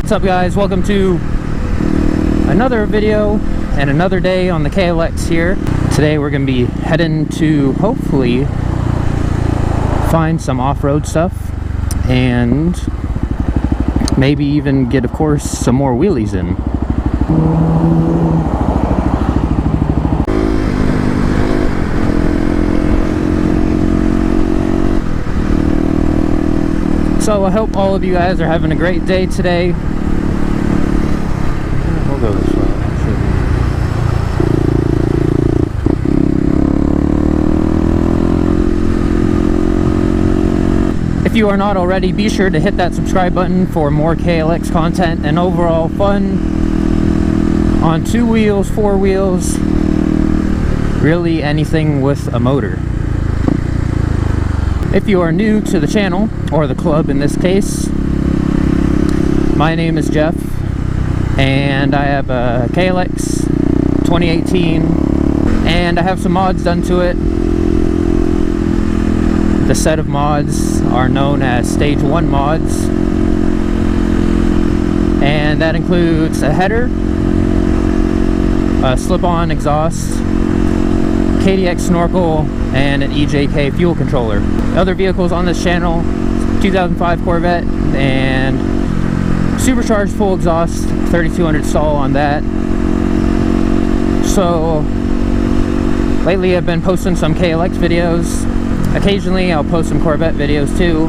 What's up, guys? Welcome to another video and another day on the KLX here. Today we're going to be heading to hopefully find some off-road stuff and maybe even get, of course, some more wheelies in. So I hope all of you guys are having a great day today. We'll go this way. If you are not already, be sure to hit that subscribe button for more KLX content and overall fun on 2 wheels, 4 wheels, really anything with a motor. If you are new to the channel, or the club in this case, my name is Jeff, and I have a KLX 2018, and I have some mods done to it. The set of mods are known as Stage 1 mods, and that includes a header, a slip-on exhaust, KDX Snorkel, and an EJK Fuel Controller. Other vehicles on this channel: 2005 Corvette and Supercharged full exhaust, 3200 stall on that. So lately I've been posting some KLX videos. Occasionally I'll post some Corvette videos too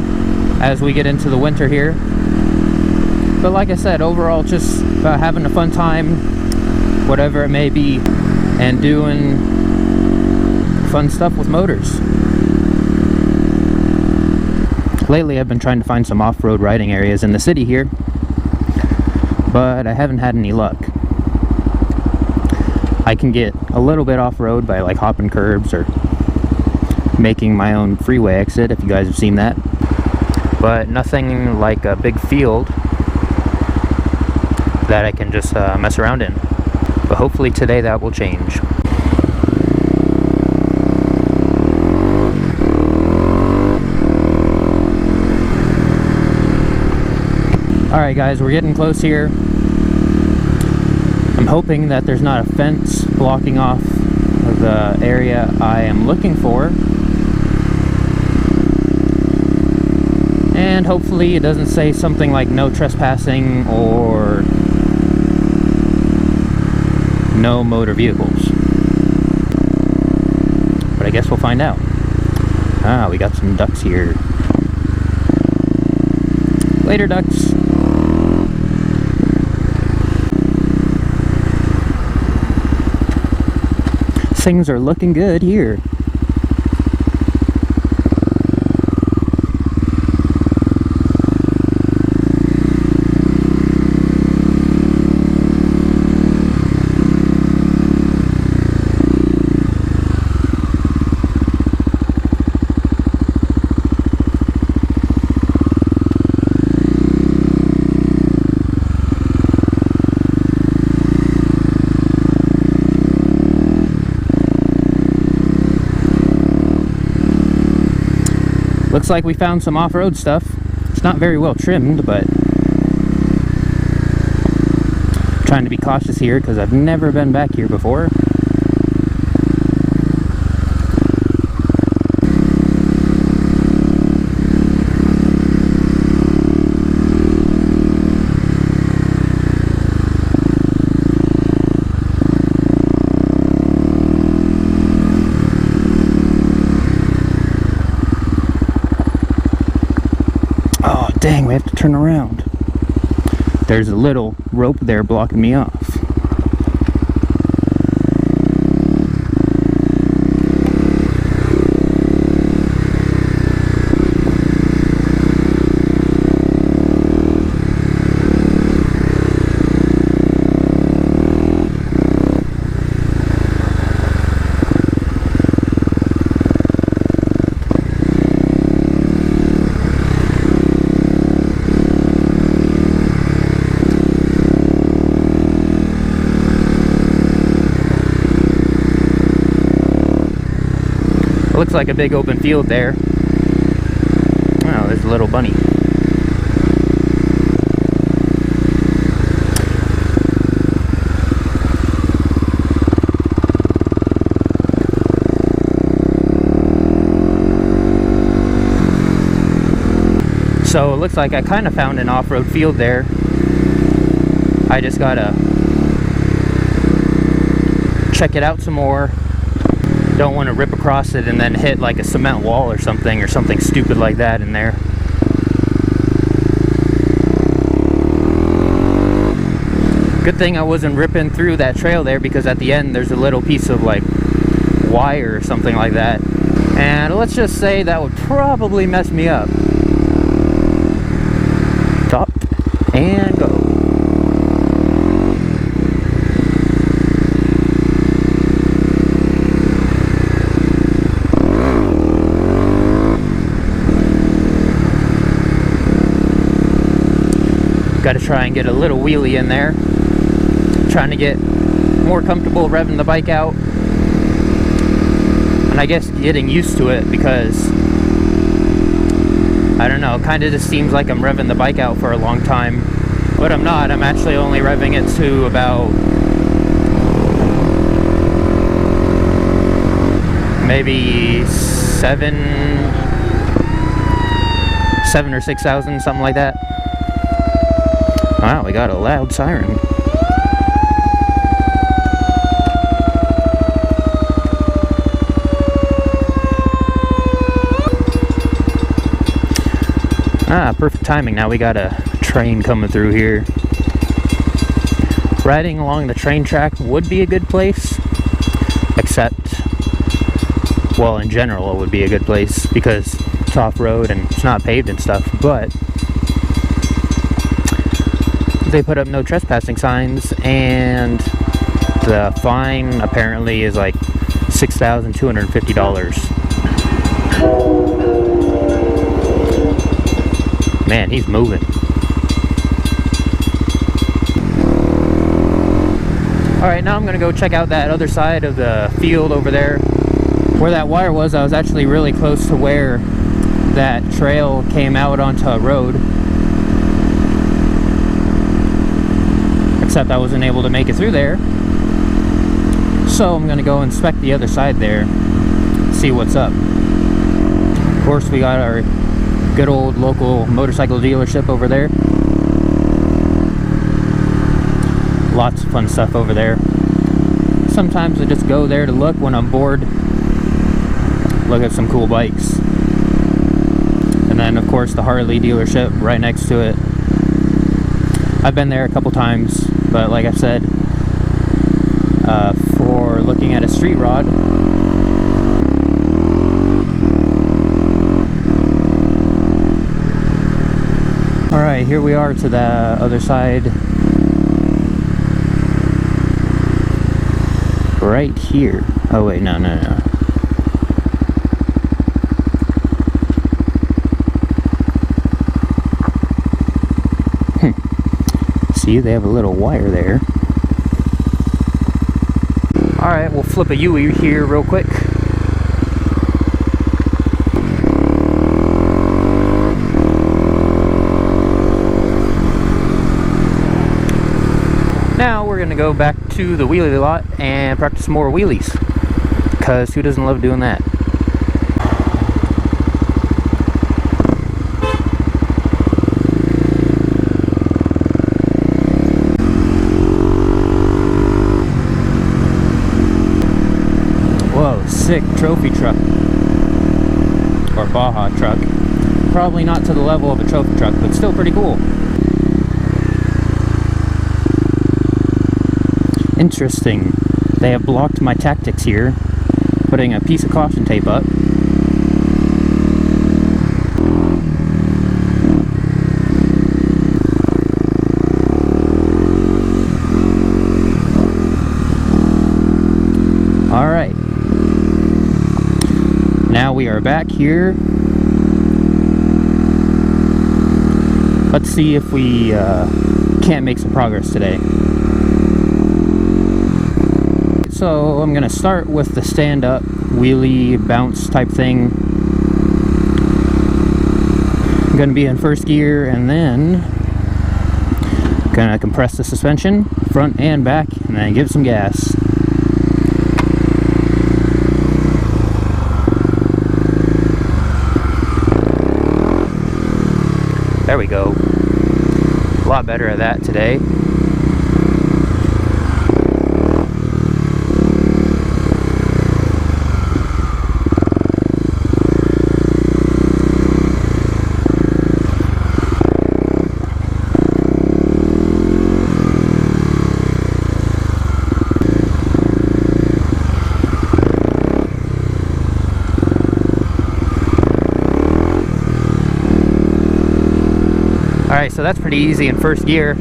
as we get into the winter here. But like I said, overall just about having a fun time, whatever it may be, and doing fun stuff with motors. Lately I've been trying to find some off-road riding areas in the city here, but I haven't had any luck. I can get a little bit off-road by like hopping curbs or making my own freeway exit, if you guys have seen that, but nothing like a big field that I can just mess around in. But hopefully today that will change. Alright guys, we're getting close here. I'm hoping that there's not a fence blocking off the area I am looking for. And hopefully it doesn't say something like no trespassing or no motor vehicles. But I guess we'll find out. Ah, we got some ducks here. Later, ducks. Things are looking good here. Looks like we found some off-road stuff. It's not very well trimmed, but I'm trying to be cautious here because I've never been back here before. Dang, we have to turn around. There's a little rope there blocking me off. Looks like a big open field there. Oh, there's a little bunny. So it looks like I kind of found an off-road field there. I just gotta check it out some more. Don't want to rip across it and then hit like a cement wall or something stupid like that in there. Good thing I wasn't ripping through that trail there, because at the end there's a little piece of like wire or something like that, and let's just say that would probably mess me up. Stop and go. Got to try and get a little wheelie in there. Trying to get more comfortable revving the bike out. And I guess getting used to it, because I don't know, kind of just seems like I'm revving the bike out for a long time. But I'm not. I'm actually only revving it to about maybe 7 or 6,000, something like that. Wow, we got a loud siren. Ah, perfect timing. Now we got a train coming through here. Riding along the train track would be a good place, except, well, in general it would be a good place because it's off-road and it's not paved and stuff, but they put up no trespassing signs, and the fine apparently is like $6,250. Man, he's moving. Alright, now I'm gonna go check out that other side of the field over there. Where that wire was, I was actually really close to where that trail came out onto a road. Except I wasn't able to make it through there. So I'm gonna go inspect the other side there, see what's up. Of course, we got our good old local motorcycle dealership over there. Lots of fun stuff over there. Sometimes I just go there to look when I'm bored. Look at some cool bikes. And then of course the Harley dealership right next to it. I've been there a couple times, but like I said, for looking at a street rod. Alright, here we are to the other side. Right here. Oh wait, no. See, they have a little wire there. Alright, we'll flip a U here real quick. Now we're going to go back to the wheelie lot and practice more wheelies, because who doesn't love doing that? Whoa, sick trophy truck, or Baja truck. Probably not to the level of a trophy truck, but still pretty cool. Interesting. They have blocked my tactics here, putting a piece of caution tape up. Alright. Now we are back here. Let's see if we can't make some progress today. So I'm going to start with the stand-up wheelie bounce type thing. I'm going to be in first gear, and then going to compress the suspension front and back, and then give some gas. go. A lot better at that today. Alright, so that's pretty easy in first gear.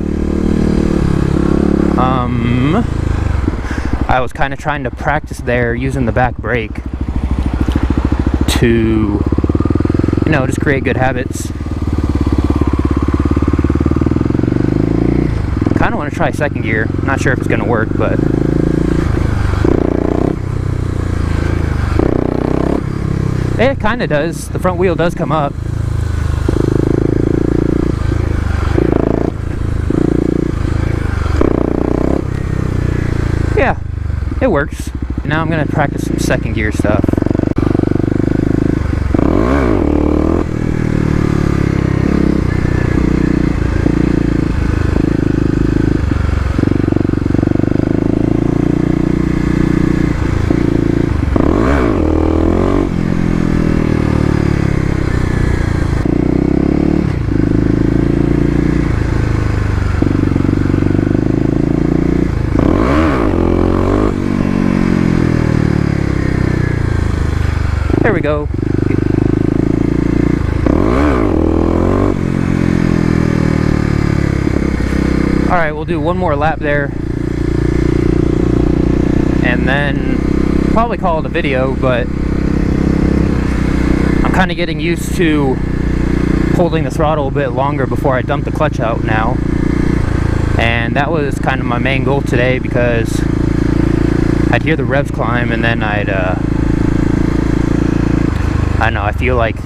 I was kind of trying to practice there using the back brake to, you know, just create good habits. Kind of want to try second gear. Not sure if it's going to work, but it kind of does. The front wheel does come up. Yeah, it works. Now I'm gonna practice some second gear stuff. There we go. Alright, we'll do one more lap there. And then probably call it a video, but I'm kind of getting used to holding the throttle a bit longer before I dump the clutch out now. And that was kind of my main goal today, because I'd hear the revs climb and then I don't know, I feel like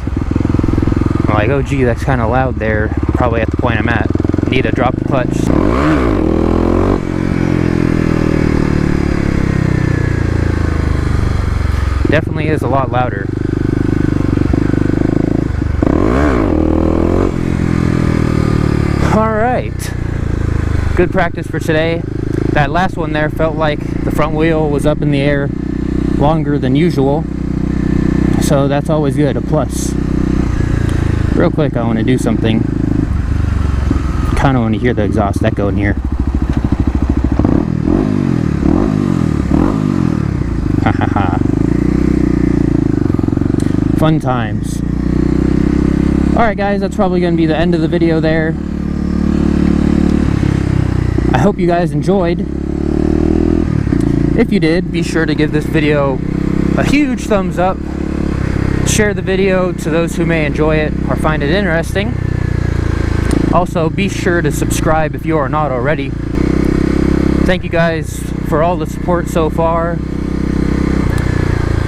I'm like, oh gee, that's kind of loud there. Probably at the point I'm at. Need to drop the clutch. Definitely is a lot louder. Alright. Good practice for today. That last one there felt like the front wheel was up in the air longer than usual. So that's always good, a plus. Real quick, I want to do something. Kind of want to hear the exhaust echo in here. Ha ha ha. Fun times. Alright guys, that's probably going to be the end of the video there. I hope you guys enjoyed. If you did, be sure to give this video a huge thumbs up. Share the video to those who may enjoy it or find it interesting. Also, be sure to subscribe if you are not already. Thank you guys for all the support so far.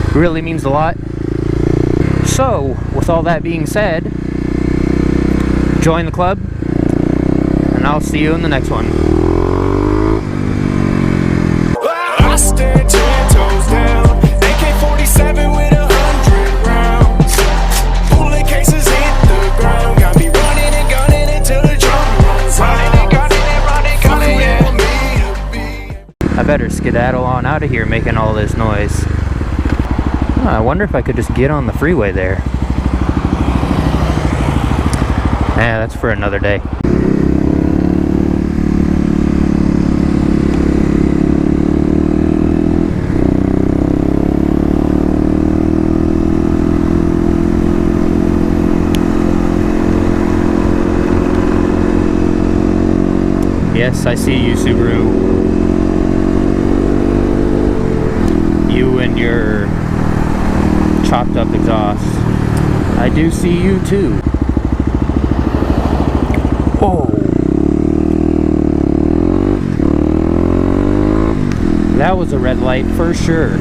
It really means a lot. So, with all that being said, join the club, and I'll see you in the next one. I stand 10 toes down, AK-47 with 100 rounds. Bullet cases hit the ground, got me running and gunning until the drum runs out. Running and gunning, yeah. I better skedaddle on out of here making all this noise. I wonder if I could just get on the freeway there. Yeah, that's for another day. Yes, I see you, Subaru. You and your chopped up exhaust. I do see you too. Whoa. That was a red light for sure.